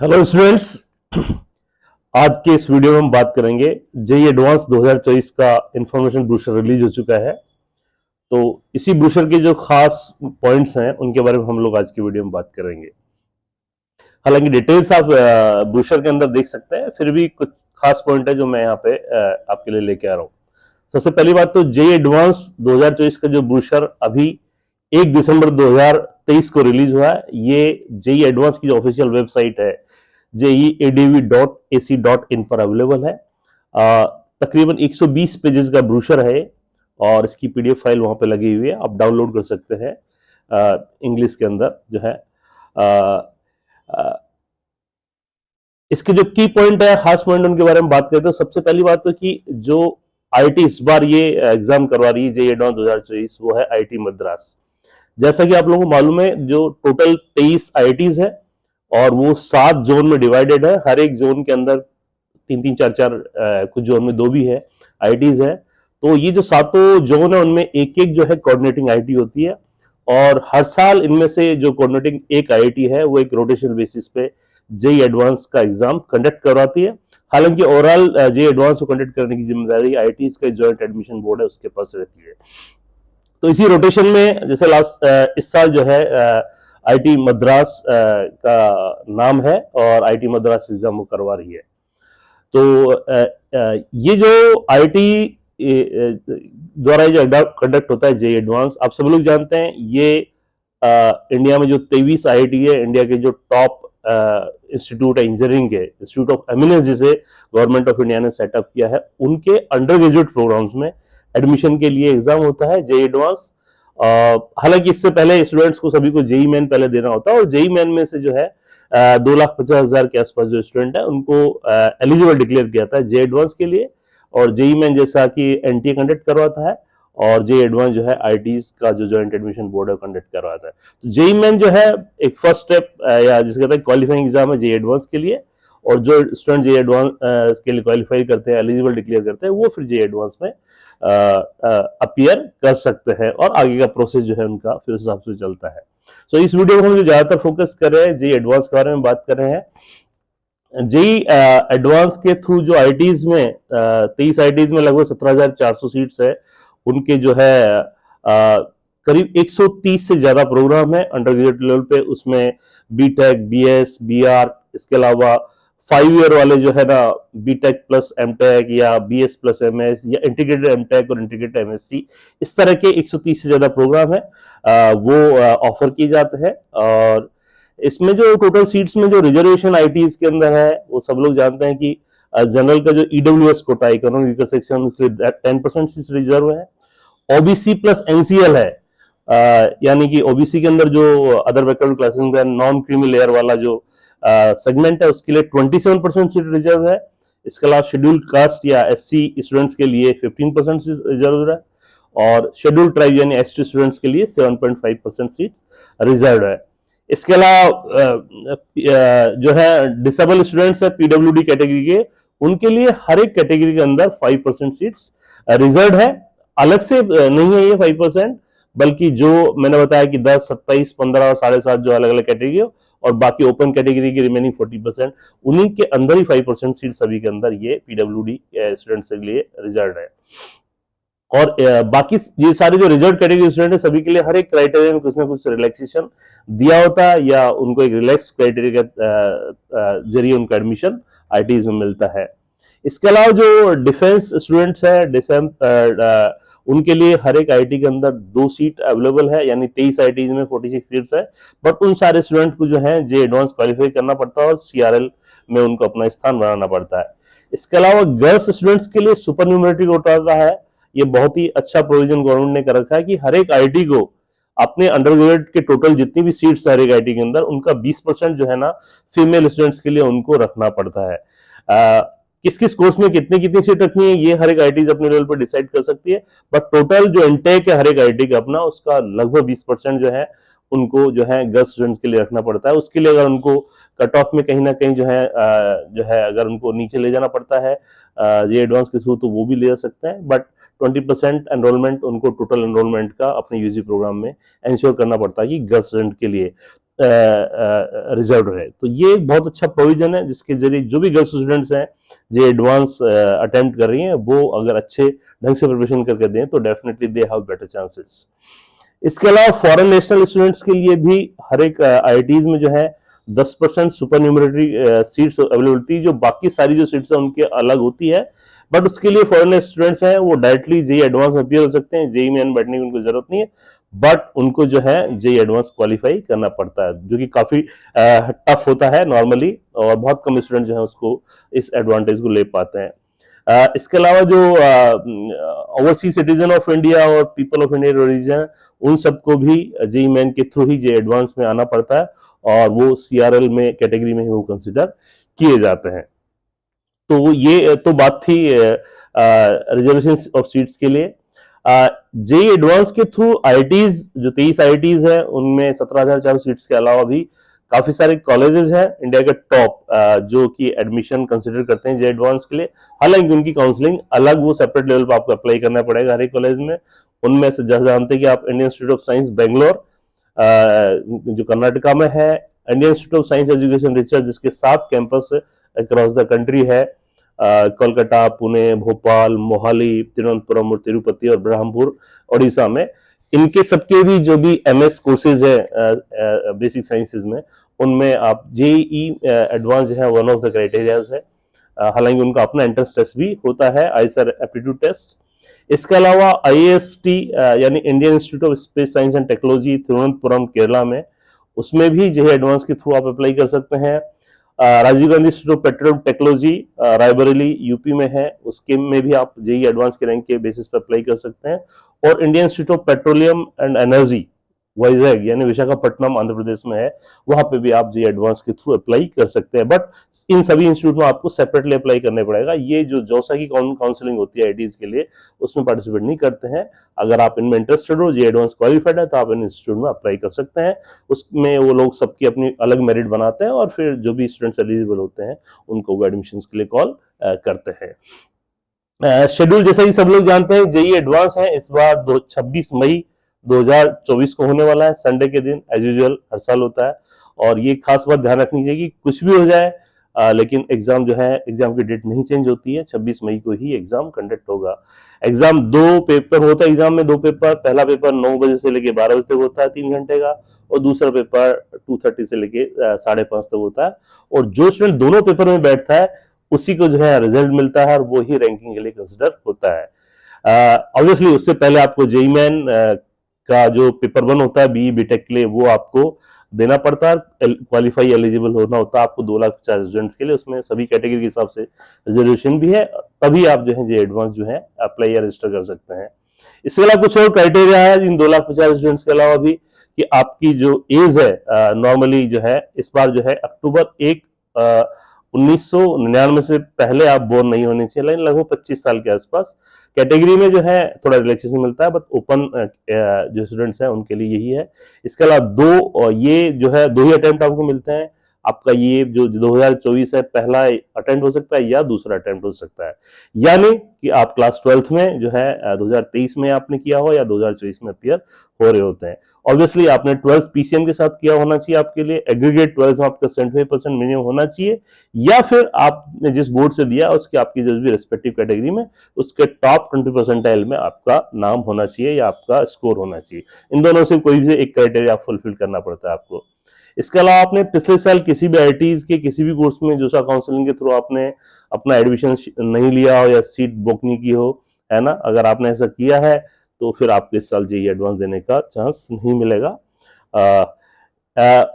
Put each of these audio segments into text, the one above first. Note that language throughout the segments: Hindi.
Hello students. आज के इस वीडियो में हम बात करेंगे जेई एडवांस 2024 का इंफॉर्मेशन ब्रोशर रिलीज हो चुका है। तो इसी ब्रोशर के जो खास पॉइंट्स हैं उनके बारे में हम लोग आज की वीडियो में बात करेंगे। हालांकि डिटेल्स आप ब्रोशर के अंदर देख सकते हैं, फिर भी कुछ खास पॉइंट है जो मैं यहाँ पे आपके लिए लेके आ रहा हूँ। सबसे पहली बात तो जेई एडवांस 2024 का जो ब्रोशर अभी 1 दिसंबर 2023 को रिलीज हुआ है, ये जेई एडवांस की जो ऑफिशियल वेबसाइट है jeadv.ac.in पर अवेलेबल है। तकरीबन 120 पेजेस का ब्रोशर है और इसकी पीडीएफ फाइल वहां पे लगी हुई है, आप डाउनलोड कर सकते हैं इंग्लिश के अंदर जो है। इसके जो की पॉइंट है, खास पॉइंट, उनके बारे में बात करते हैं। सबसे पहली बात तो कि जो आईआईटी इस बार ये एग्जाम करवा रही है जेईई एडवांस 2024, वो है आईआईटी मद्रास। जैसा कि आप लोगों को मालूम है, जो टोटल 23 आईआईटीज है और वो 7 जोन में डिवाइडेड है। हर एक जोन के अंदर 3-3, 4-4, कुछ जोन में 2 भी है आईआईटीज है। तो ये जो 7 जोन है उनमें एक एक जो है कोऑर्डिनेटिंग आईआईटी होती है और हर साल इनमें से जो कोऑर्डिनेटिंग एक आईआईटी है वो एक रोटेशनल बेसिस पे जेईई एडवांस का एग्जाम कंडक्ट करवाती है। हालांकि ओवरऑल जेईई एडवांस को कंडक्ट करने की जिम्मेदारी आईआईटीज का जॉइंट एडमिशन बोर्ड है उसके पास रहती है। तो इसी रोटेशन में जैसे इस साल जो है आईआईटी मद्रास का नाम है और आईआईटी मद्रास एग्जाम वो करवा रही है। तो ये जो आईआईटी द्वारा जो कंडक्ट होता है जेईई एडवांस, आप सब लोग जानते हैं, ये इंडिया में जो 23 आईआईटी है, इंडिया के जो टॉप इंस्टीट्यूट है इंजीनियरिंग के, इंस्टीट्यूट ऑफ एमिनेंस जिसे गवर्नमेंट ऑफ इंडिया ने सेटअप किया है, उनके अंडर ग्रेजुएट प्रोग्राम्स में एडमिशन के लिए एग्जाम होता है जेईई एडवांस। हालांकि इससे पहले स्टूडेंट्स को सभी को जेईई मेन पहले देना होता है और जेईई मेन में से जो है 2,50,000 के आसपास जो स्टूडेंट है उनको एलिजिबल डिक्लेयर किया था जेईई एडवांस के लिए। और जेईई मेन जैसा कि एनटीए कंडक्ट करवाता है और जेईई एडवांस जो है आईआईटीज का जो जॉइंट एडमिशन बोर्ड है कंडक्ट करवाता है। तो जेईई मेन जो है एक फर्स्ट स्टेप या जिसे कहते हैं क्वालिफाइंग एग्जाम है जेईई एडवांस के लिए, और जो स्टूडेंट जेईई एडवांस के लिए क्वालिफाई करते हैं, एलिजिबल डिक्लेयर करते हैं, वो फिर जेईई एडवांस में अपीयर कर सकते हैं और आगे का प्रोसेस जो है उनका फिर उस हिसाब से चलता है। सो इस वीडियो में हम जो ज्यादातर फोकस कर रहे हैं जेईई एडवांस के बारे में बात कर रहे हैं। जेईई एडवांस के थ्रू जो आईआईटीज में 23 आईआईटीज में लगभग 17,400 सीट्स है, उनके जो है करीब 130 से ज्यादा प्रोग्राम है अंडर ग्रेजुएट लेवल पे। उसमें बीटेक, बीएस, बीआर, इसके अलावा 5 ईयर वाले जो है ना बीटेक प्लस एमटेक या बीएस प्लस एमएस या इंटीग्रेटेड एमटेक और इंटीग्रेटेड एमएससी, इस तरह के 130 से ज्यादा प्रोग्राम है वो ऑफर किए जाते हैं। और इसमें जो टोटल सीट्स में जो रिजर्वेशन आईआईटीज के अंदर है, वो सब लोग जानते हैं कि जनरल का जो ईडब्ल्यूएस कोटा, इकोनॉमिक सेक्शन, उसके 10% सीट्स रिजर्व है। ओबीसी प्लस एनसीएल है, यानी कि ओबीसी के अंदर जो अदर बैकवर्ड क्लासेस में नॉन क्रीमी लेयर वाला जो सेगमेंट है उसके लिए 27% सीट रिजर्व है। इसके अलावा शेड्यूल्ड कास्ट या एससी स्टूडेंट्स के लिए 15% सीट रिजर्व है और शेड्यूल्ड ट्राइब यानी एसटी स्टूडेंट्स के लिए 7.5% सीट रिजर्व है। इसके अलावा जो है डिसेबल स्टूडेंट्स है पीडब्ल्यूडी कैटेगरी के, उनके लिए हर एक कैटेगरी के अंदर 5% सीट्स रिजर्व है। अलग से नहीं है ये 5%, बल्कि जो मैंने बताया कि 10, 27, 15 और 7.5 जो अलग अलग कैटेगरी और बाकी ओपन कैटेगरी की रिमेनिंग 40%, उन्हीं के अंदर ही 5% सीट सभी के अंदर ये पीडब्ल्यूडी स्टूडेंट्स के लिए रिजर्व है। और बाकी ये सारे जो रिजर्व कैटेगरी स्टूडेंट है सभी के लिए हर एक क्राइटेरिया में कुछ ना कुछ रिलैक्सेशन दिया होता है या उनको एक रिलैक्स क्राइटेरिया के जरिए उनका एडमिशन आईआईटीज में मिलता है। इसके अलावा जो डिफेंस स्टूडेंट्स है उनके लिए हर एक आईआईटी के अंदर 2 सीट अवेलेबल है, यानी 23 आईआईटीज में 46 सीट्स है। बट उन सारे स्टूडेंट को जो है जेईई एडवांस क्वालिफाई करना पड़ता है और सीआरएल में उनको अपना स्थान बनाना पड़ता है। इसके अलावा गर्ल्स स्टूडेंट्स के लिए सुपर न्यूमरेटरी कोटा का है। ये बहुत ही अच्छा प्रोविजन गवर्नमेंट ने कर रखा है कि हर एक आईआईटी को अपने अंडर ग्रेजुएट के टोटल जितनी भी सीट्स है हर एक आईआईटी के अंदर, उनका 20% जो है ना फीमेल स्टूडेंट्स के लिए उनको रखना पड़ता है। किस किस कोर्स में कितनी कितनी सीट रखनी है ये हर एक आईआईटी अपने लेवल पर डिसाइड कर सकती है, बट टोटल जो इंटेक है हर एक आईआईटी का अपना, उसका लगभग 20% जो है उनको जो है गर्ल्स स्टूडेंट्स के लिए रखना पड़ता है। उसके लिए अगर उनको कट ऑफ में कहीं ना कहीं जो है अगर उनको नीचे ले जाना पड़ता है ये एडवांस के थ्रू, तो वो भी ले जा सकते हैं। बट 20% एनरोलमेंट उनको टोटल एनरोलमेंट का अपने यूजी प्रोग्राम में इंश्योर करना पड़ता है कि गर्ल्स स्टूडेंट के लिए। रिजर्व रहे। तो ये बहुत अच्छा प्रोविजन है जिसके जरिए जो भी गर्ल्स स्टूडेंट्स हैं जो एडवांस अटेम्प्ट कर रही हैं वो अगर अच्छे ढंग से प्रिपरेशन करके दें तो definitely they have better chances. इसके अलावा फॉरेन नेशनल स्टूडेंट्स के लिए भी हर एक आईआईटीज में जो है 10% सुपर न्यूमरेटरी सीट्स अवेलेबिलिटी, जो बाकी सारी जो सीट्स हैं उनके अलग होती है, बट उसके लिए फॉरेन स्टूडेंट्स हैं वो डायरेक्टली जेई एडवांस में अपियर हो सकते हैं, जेई में बैठने की उनको जरूरत नहीं है, बट उनको जो है जेई एडवांस क्वालिफाई करना पड़ता है जो कि काफी टफ होता है नॉर्मली, और बहुत कम स्टूडेंट जो है उसको इस एडवांटेज को ले पाते हैं। इसके अलावा जो ओवरसीज सिटीजन ऑफ इंडिया और पीपल ऑफ इंडियन ओरिजिन उन सबको भी जेई मेन के थ्रू ही जेई एडवांस में आना पड़ता है और वो सीआरएल में कैटेगरी में ही वो कंसिडर किए जाते हैं। तो ये तो बात थी रिजर्वेशन ऑफ सीट्स के लिए। जेई एडवांस के थ्रू आईआईटीज जो 23 आईआईटीज है उनमें 17,400 सीट्स के अलावा भी काफी सारे कॉलेजेस हैं इंडिया के टॉप जो कि एडमिशन कंसिडर करते हैं जेई एडवांस के लिए। हालांकि उनकी काउंसलिंग अलग, वो सेपरेट लेवल पर आपको अप्लाई करना पड़ेगा हर एक कॉलेज में। उनमें से जैसे जानते हैं कि आप Indian Institute of science Bangalore जो कर्नाटका में है, Indian Institute of science education research जिसके 7 कैंपस अक्रॉस द कंट्री है, कोलकाता, पुणे, भोपाल, मोहाली, तिरुवनंतपुरम और तिरुपति और ब्रह्मपुर उड़ीसा में, इनके सबके भी जो भी एमएस कोर्सेज है बेसिक साइंसेज में उनमें आप जेई एडवांस जो है वन ऑफ द क्राइटेरियाज है। हालांकि उनका अपना एंट्रेंस टेस्ट भी होता है, आईएसआर एप्टीट्यूड टेस्ट। इसके अलावा आईएसटी यानी Indian Institute of Space Science and Technology Thiruvananthapuram Kerala में, उसमें भी जेई एडवांस के थ्रू आप अप्लाई कर सकते हैं। Rajiv Gandhi Institute of Petroleum Technology Raebareli UP में है, उसके में भी आप जेई एडवांस के रैंक के बेसिस पर अप्लाई कर सकते हैं। और Indian Institute of Petroleum and Energy Vizag यानी विशाखापट्टनम आंध्र प्रदेश में है, वहां पे भी आप जेई एडवांस के थ्रू अप्लाई कर सकते हैं। बट इन सभी इंस्टीट्यूट में आपको सेपरेटली अप्लाई करने पड़ेगा। ये जो जौसा की काउंसलिंग होती है आईआईटीज के लिए उसमें पार्टिसिपेट नहीं करते हैं। अगर आप इनमें इंटरेस्टेड हो, जेई एडवांस क्वालिफाइड है, तो आप इन इंस्टीट्यूट में अप्लाई कर सकते हैं। उसमें वो लोग सबकी अपनी अलग मेरिट बनाते हैं और फिर जो भी स्टूडेंट्स एलिजिबल होते हैं उनको वो एडमिशन के लिए कॉल करते हैं। शेड्यूल जैसा ही सब लोग जानते हैं, जेई एडवांस है इस बार 26 मई 2024 को होने वाला है, संडे के दिन, एज यूजुअल हर साल होता है। और ये खास बात ध्यान रखनी चाहिए कि कुछ भी हो जाए लेकिन एग्जाम जो है, एग्जाम की डेट नहीं चेंज होती है, 26 मई को ही एग्जाम कंडक्ट होगा। एग्जाम 2 पेपर होता है, एग्जाम में 2 पेपर, पहला पेपर 9 बजे से लेके 12 बजे तक होता है 3 घंटे का, और दूसरा पेपर 2:30 से लेके 5:30 तक होता है। और जो स्टूडेंट दोनों पेपर में बैठता है उसी को जो है रिजल्ट मिलता है और वो ही रैंकिंग के लिए कंसिडर होता है। ऑब्वियसली उससे पहले आपको जेई मेन का जो पेपर 1 होता है बीई बीटेक के लिए, वो आपको देना पड़ता है। क्वालिफाई एलिजिबल होना होता है आपको 2,50,000 स्टूडेंट्स के लिए, उसमें सभी कैटेगरी के हिसाब से रिजर्वेशन भी है, तभी आप जो है जेई एडवांस जो है अप्लाई या रजिस्टर कर सकते हैं। इसके अलावा कुछ और क्राइटेरिया है इन 2,50,000 स्टूडेंट्स के अलावा भी, कि आपकी जो एज है नॉर्मली जो है इस बार जो है अक्टूबर 1 1999 से पहले आप बोर्न नहीं होने चाहिए, लेकिन लगभग 25 साल के आसपास। कैटेगरी में जो है थोड़ा रिलैक्सेशन मिलता है, बट ओपन जो स्टूडेंट्स हैं उनके लिए यही है। इसके अलावा ये जो है 2 ही अटेम्प्ट आपको मिलते हैं। आपका ये जो 2024 है पहला अटेम्प्ट हो सकता है या दूसरा अटेम्प्ट हो सकता है, यानी कि आप क्लास 12th में जो है 2023 में आपने किया हो या 2024 में अपियर हो रहे होते हैं। ऑब्वियसली आपने 12th पीसीएम के साथ किया होना चाहिए, आपके लिए एग्रीगेट 12th में आपका 75% मिनिमम होना चाहिए, या फिर आपने जिस बोर्ड से दिया उसकी आपकी जो भी रेस्पेक्टिव कैटेगरी में उसके टॉप 20% में आपका नाम होना चाहिए या आपका स्कोर होना चाहिए। इन दोनों से कोई भी एक क्राइटेरिया फुलफिल करना पड़ता है आपको। इसके अलावा आपने पिछले साल किसी भी आईआईटीज के किसी भी कोर्स में जोसा काउंसलिंग के थ्रू आपने अपना एडमिशन नहीं लिया हो या सीट बुक नहीं की हो, है ना, अगर आपने ऐसा किया है तो फिर आपको इस साल जेईई एडवांस देने का चांस नहीं मिलेगा।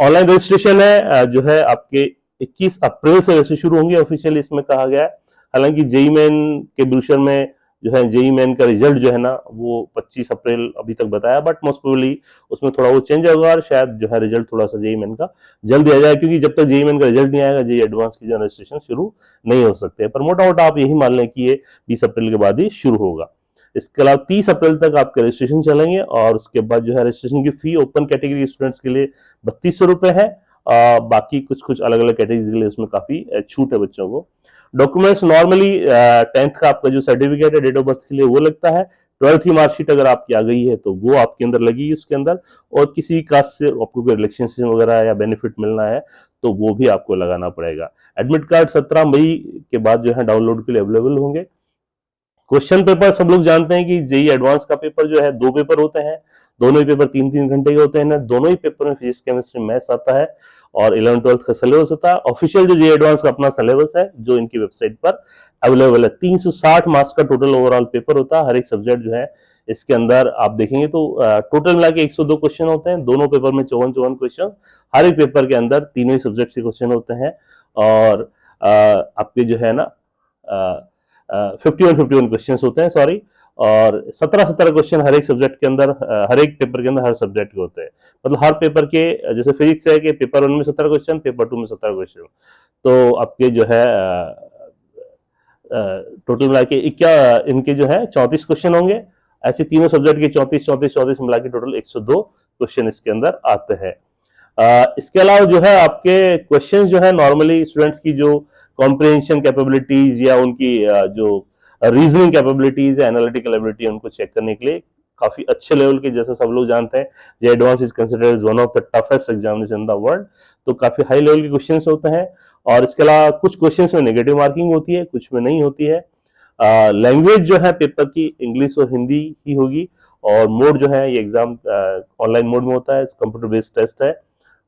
ऑनलाइन रजिस्ट्रेशन है जो है आपके 21 अप्रैल से वैसे शुरू होंगे ऑफिशियली, इसमें कहा गया है। हालांकि जेईई मेन के ब्रूशर में जो है जेईई मेन का रिजल्ट जो है ना वो 25 अप्रैल अभी तक बताया, बट मोस्ट प्रोबेबली उसमें थोड़ा वो चेंज होगा और शायद जो है रिजल्ट थोड़ा सा जेईई मेन का जल्द दिया जाए, क्योंकि जब तक जेईई मेन का रिजल्ट नहीं आएगा जेईई एडवांस की जो रजिस्ट्रेशन शुरू नहीं हो सकते। पर मोटा मोटा आप यही मान लें कि ये 20 अप्रैल के बाद ही शुरू होगा। इसके अलावा 30 अप्रैल तक आपके रजिस्ट्रेशन चलेंगे और उसके बाद जो है रजिस्ट्रेशन की फी ओपन कैटेगरी स्टूडेंट्स के लिए 3200 रुपए है। बाकी कुछ कुछ अलग अलग कैटेगरी के लिए उसमें काफी छूट है बच्चों को। डॉक्यूमेंट्स नॉर्मली 10th का आपका जो सर्टिफिकेट है डेट ऑफ बर्थ के लिए वो लगता है, 12th की मार्कशीट अगर आपकी आ गई है तो वो आपके अंदर लगेगी उसके अंदर, और किसी कास्ट से आपको कोई रिलेक्सेशन वगैरह या बेनिफिट मिलना है तो वो भी आपको लगाना पड़ेगा। एडमिट कार्ड 17 मई के बाद जो है डाउनलोड के लिए अवेलेबल होंगे। क्वेश्चन पेपर सब लोग जानते हैं कि जेई एडवांस का पेपर जो है 2 पेपर होते हैं, दोनों ही पेपर 3-3 घंटे के होते हैं ना, दोनों ही पेपर में फिजिक्स केमिस्ट्री मैथ्स आता है और 11th-12th का सिलेबस होता है। ऑफिशियल जो जेई एडवांस का अपना सिलेबस है जो इनकी वेबसाइट पर अवेलेबल है, 360 मार्क्स का टोटल ओवरऑल पेपर होता है। हर एक सब्जेक्ट जो है इसके अंदर आप देखेंगे तो टोटल मिला के 102 क्वेश्चन होते हैं, दोनों पेपर में 54-54 क्वेश्चन, हर एक पेपर के अंदर तीनों ही सब्जेक्ट के क्वेश्चन होते हैं। और आपके जो है ना 51 क्वेश्चन होते हैं, सॉरी, और 17 क्वेश्चन हर एक सब्जेक्ट के अंदर, हर एक पेपर के अंदर हर सब्जेक्ट के होते हैं। मतलब हर पेपर के, जैसे फिजिक्स है कि पेपर 1 में 17 क्वेश्चन, पेपर 2 में 17 क्वेश्चन, तो आपके जो है टोटल मिला के क्या इनके जो है 34 क्वेश्चन होंगे। ऐसे तीनों सब्जेक्ट के 34 मिला के टोटल 102 क्वेश्चन इसके अंदर आते हैं। इसके अलावा जो है आपके क्वेश्चंस जो है नॉर्मली स्टूडेंट्स की जो कॉम्प्रिहेंशन कैपेबिलिटीज या उनकी जो रीजनिंग कैपेबिलिटीज या एनालिटिकल एबिलिटी उनको चेक करने के लिए काफी अच्छे लेवल के, जैसे सब लोग जानते हैं ये advance is considered one of the toughest examination in the world, तो काफी हाई लेवल के क्वेश्चंस होते हैं। और इसके अलावा कुछ क्वेश्चंस में नेगेटिव मार्किंग होती है, कुछ में नहीं होती है। लैंग्वेज जो है पेपर की इंग्लिश और हिंदी ही होगी, और मोड जो है ये एग्जाम ऑनलाइन मोड में होता है, कंप्यूटर बेस्ड टेस्ट है।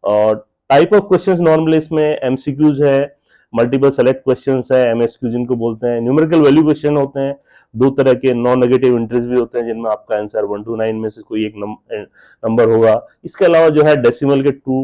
और टाइप ऑफ क्वेश्चंस नॉर्मली इसमें एमसीक्यूज है, मल्टीपल सेलेक्ट क्वेश्चंस है, एमएसक्यू जिनको बोलते हैं, न्यूमेरिकल वैल्यू क्वेश्चन होते हैं, 2 तरह के नॉन नेगेटिव इंटरेस्ट भी होते हैं जिनमें आपका आंसर 1 to 9 में से कोई एक नंबर होगा। इसके अलावा जो है डेसिमल के 2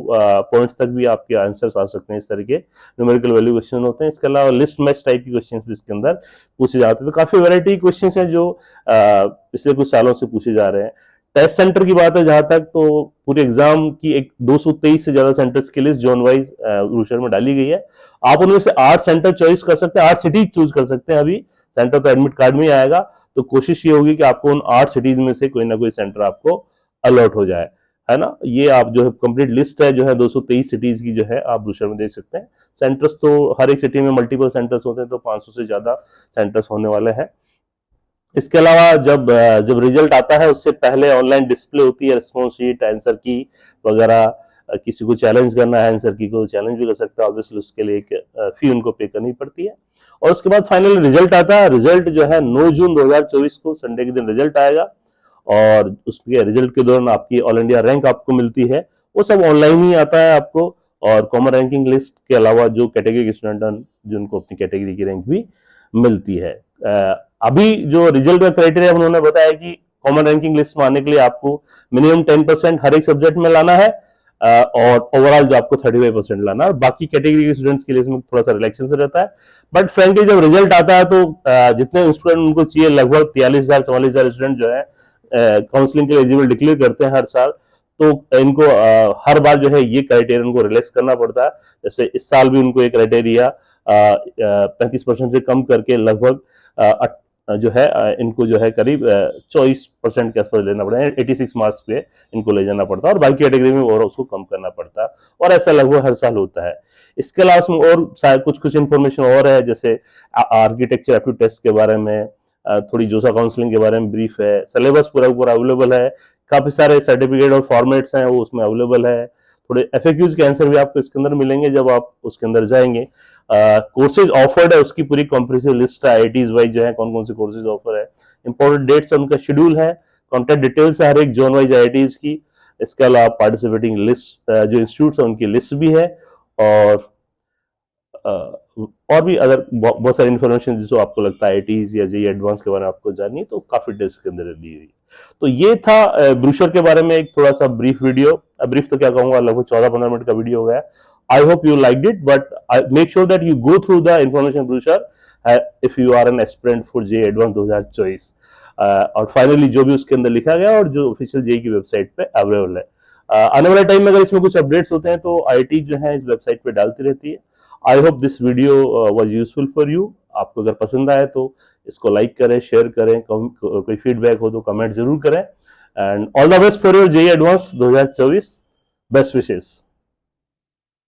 पॉइंट्स तक भी आपके आंसर्स आ सकते हैं, इस तरह के न्यूमेरिकल वैल्यू क्वेश्चन होते हैं। इसके अलावा लिस्ट मैच टाइप की क्वेश्चन भी इसके अंदर पूछे जाते हैं। तो काफी वैरायटी क्वेश्चन है जो पिछले कुछ सालों से पूछे जा रहे हैं। टेस्ट सेंटर की बात है जहां तक, तो पूरे एग्जाम की एक 223 से ज्यादा सेंटर्स की लिस्ट जोन वाइज ब्रोशर में डाली गई है। आप उनमें से 8 सेंटर चॉइस कर सकते हैं, 8 सिटीज चूज कर सकते हैं। अभी सेंटर तो एडमिट कार्ड में ही आएगा, तो कोशिश ये होगी कि आपको उन 8 सिटीज में से कोई ना कोई सेंटर आपको अलॉट हो जाए, है ना। ये आप जो है कंप्लीट लिस्ट है जो है 223 सिटीज की जो है आप ब्रोशर में देख सकते हैं। सेंटर्स तो हर एक सिटी में मल्टीपल सेंटर्स होते हैं, तो 500 से ज्यादा सेंटर्स होने वाले हैं। इसके अलावा जब जब रिजल्ट आता है उससे पहले ऑनलाइन डिस्प्ले होती है, रिस्पॉन्स शीट, आंसर की वगैरह। किसी को चैलेंज करना है आंसर की को चैलेंज भी कर सकता है, ऑब्वियसली उसके लिए एक फी उनको पे करनी पड़ती है। और उसके बाद फाइनल रिजल्ट आता है। रिजल्ट जो है 9 जून 2024 को संडे के दिन रिजल्ट आएगा, और उसके रिजल्ट के दौरान आपकी ऑल इंडिया रैंक आपको मिलती है, वो सब ऑनलाइन ही आता है आपको। और कॉमन रैंकिंग लिस्ट के अलावा जो कैटेगरी के स्टूडेंट जिनको अपनी कैटेगरी की रैंक भी मिलती है। अभी जो रिजल्ट का क्राइटेरिया उन्होंने बताया कि कॉमन रैंकिंग लिस्ट में आने के लिए आपको मिनिमम 10% हर एक सब्जेक्ट में लाना है, और ओवरऑल जो आपको 35% लाना है। बाकी कैटेगरी के स्टूडेंट्स के लिए इसमें थोड़ा सा रिलैक्सेशन रहता है। बट फ्रेंकली जब रिजल्ट आता है तो जितने स्टूडेंट उनको चाहिए, लगभग 43,000-44,000 स्टूडेंट जो है काउंसलिंग के लिए एलिजिबल डिक्लेयर करते हैं हर साल। तो इनको हर बार जो है ये क्राइटेरिया उनको रिलैक्स करना पड़ता है। जैसे इस साल भी उनको एक क्राइटेरिया 35% से कम करके लगभग जो है इनको जो है करीब 24% के आसपास लेना पड़ता है, 86 मार्क्स पे इनको ले जाना पड़ता है, और बाकी कैटेगरी में और उसको कम करना पड़ता है। और ऐसा लगभग हर साल होता है। इसके अलावा उसमें और शायद कुछ इन्फॉर्मेशन और है, जैसे आर्किटेक्चर एप्टीट्यूड टेस्ट के बारे में, थोड़ी जोसा काउंसलिंग के बारे में ब्रीफ है, सिलेबस पूरा अवेलेबल है, काफी सारे सर्टिफिकेट और फॉर्मेट्स हैं वो उसमें अवेलेबल है। थोड़े एफएक्यूज के आंसर भी आपको इसके अंदर मिलेंगे जब आप उसके अंदर जाएंगे। कोर्सेज ऑफर्ड है उसकी पूरी कॉम्प्रिहेंसिव लिस्ट है, आईआईटीज वाइज जो है कौन कौन से कोर्सेज ऑफर है, इंपॉर्टेंट डेट्स है, उनका शेड्यूल है, कॉन्टैक्ट डिटेल्स है हर एक जोन वाइज आईआईटीज की। इसके अलावा पार्टिसिपेटिंग लिस्ट जो इंस्टीट्यूट्स है उनकी लिस्ट भी है, और और भी अगर बहुत सारी इन्फॉर्मेशन जो आपको लगता है आईआईटीज या जेईई एडवांस के बारे में आपको जाननी है तो काफी डेस्क के अंदर दी हुई। तो ये था ब्रोशर के बारे में एक थोड़ा सा ब्रीफ वीडियो। ब्रीफ तो क्या कहूंगा, लगभग 14-15 मिनट का वीडियो हो गया। I hope you liked it, but make sure that you go through the information brochure if you are an aspirant for JEE Advanced 2024। और फाइनली जो भी उसके अंदर लिखा गया और जो ऑफिशियल जेईई की वेबसाइट पे अवेलेबल है। आने वाले टाइम में अगर इसमें कुछ अपडेट्स होते हैं तो आईआईटी जो है इस वेबसाइट पे डालती रहती है। I hope this video was useful for you. आपको अगर पसंद आए तो इसको लाइक करें, शेयर करें, कोई फीडबैक हो तो कमेंट जरूर करें। And all the best for your JEE advance 2024। Best wishes.